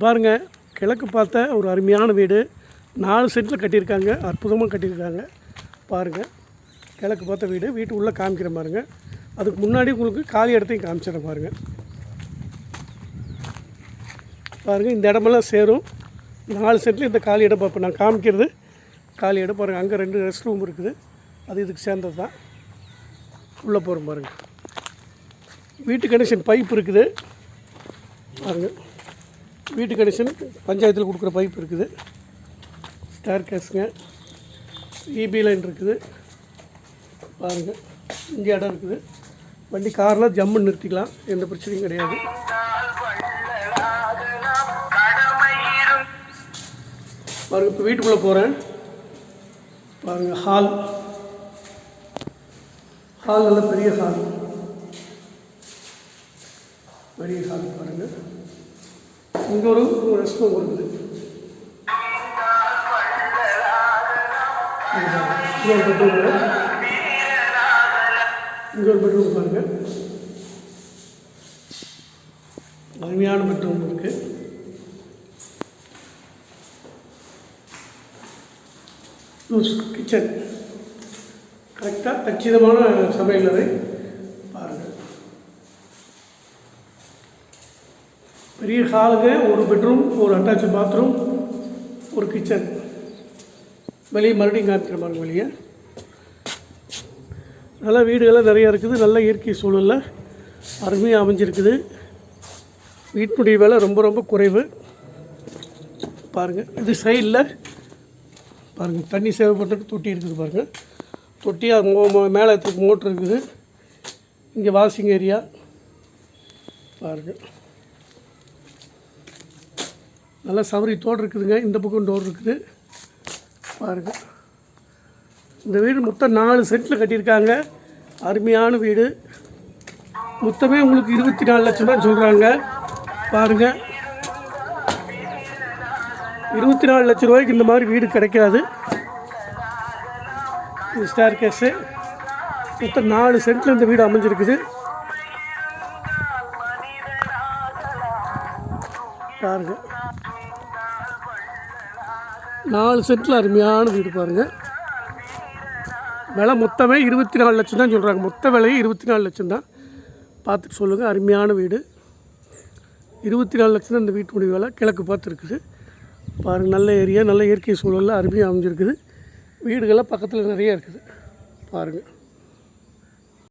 பாருங்கள், கிழக்கு பார்த்த ஒரு அருமையான வீடு 4 சென்ட்டில் கட்டியிருக்காங்க. அற்புதமாக கட்டியிருக்காங்க. பாருங்கள், கிழக்கு பார்த்த வீடு. வீட்டு உள்ளே காமிக்கிற பாருங்க. அதுக்கு முன்னாடி உங்களுக்கு காலி இடத்தையும் காமிச்சிடறேன் பாருங்கள். பாருங்கள், இந்த இடமெல்லாம் சேரும். 4 சென்ட்டில் இந்த காலி இடம் பார்ப்பேன். நான் காமிக்கிறது காலி இடம் பாருங்கள். அங்கே 2 ரெஸ்ட் ரூம் இருக்குது. அது இதுக்கு சேர்ந்தது தான். உள்ளே போகிறோம் பாருங்கள். வீட்டு கனெக்ஷன் பைப் இருக்குது பாருங்கள். வீட்டு கனெக்ஷன் பஞ்சாயத்தில் கொடுக்குற பைப் இருக்குது. ஸ்டேர் கேஸுங்க, இபி லைன் இருக்குது பாருங்கள். இங்கே இடம் இருக்குது. வண்டி கார்லாம் ஜம்முன்னு நிறுத்திக்கலாம், எந்த பிரச்சனையும் கிடையாது. பாருங்கள், இப்போ வீட்டுக்குள்ளே போகிறேன் பாருங்கள். ஹால் நல்ல பெரிய ஹால் பாருங்கள். இங்கே ஒரு ரெஸ்ட் ரூம் இருக்குது. இங்கே ஒரு பெட்ரூம் பாருங்கள். அருமையான பெட்ரூம் இருக்குது. கிச்சன் கரெக்டாக கச்சிதமான சமையல் அறை பாருங்கள். பெரிய ஹாலுங்க, ஒரு பெட்ரூம், ஒரு அட்டாச்சு பாத்ரூம், ஒரு கிச்சன். வெளியே மறுபடியும் காமிக்கிற மாதிரி வெளியே நல்ல வீடுகள்லாம் நிறையா இருக்குது. நல்ல இயற்கை சூழலில் அருமையாக அமைஞ்சிருக்குது. வீட்டுடைய விலை ரொம்ப ரொம்ப குறைவு பாருங்கள். இது சைடில் பாருங்கள், தண்ணி சேவ் பண்ணுறதுக்கு தொட்டி இருக்குது பாருங்கள். தொட்டி அது மேலே மோட்ரு இருக்குது. இங்கே வாஷிங் ஏரியா பாருங்கள். நல்லா சவரித்தோடு இருக்குதுங்க. இந்த பக்கம் டோர் இருக்குது பாருங்கள். இந்த வீடு மொத்தம் 4 சென்ட்டில் கட்டியிருக்காங்க. அருமையான வீடு. மொத்தமே உங்களுக்கு 24 லட்சம் தான் சொல்கிறாங்க பாருங்கள். 24 லட்ச ரூபாய்க்கு இந்த மாதிரி வீடு கிடைக்காது. இது ஸ்டேர் கேஸு. மொத்தம் 4 சென்ட்டில் இந்த வீடு அமைஞ்சிருக்குது பாருங்கள். 4 சென்ட்டில் அருமையான வீடு பாருங்கள். விலை மொத்தமே 24 லட்சம் தான் சொல்கிறாங்க. மொத்த விலையே 24 லட்சம் தான். பார்த்துட்டு சொல்லுங்கள். அருமையான வீடு. 24 லட்சம் தான் இந்த வீட்டுடைய விலை. கிழக்கு பார்த்து இருக்குது பாருங்கள். நல்ல ஏரியா, நல்ல இயற்கை சூழலில் அருமையாக அமைஞ்சிருக்குது. வீடுகள்லாம் பக்கத்தில் நிறைய இருக்குது பாருங்கள்.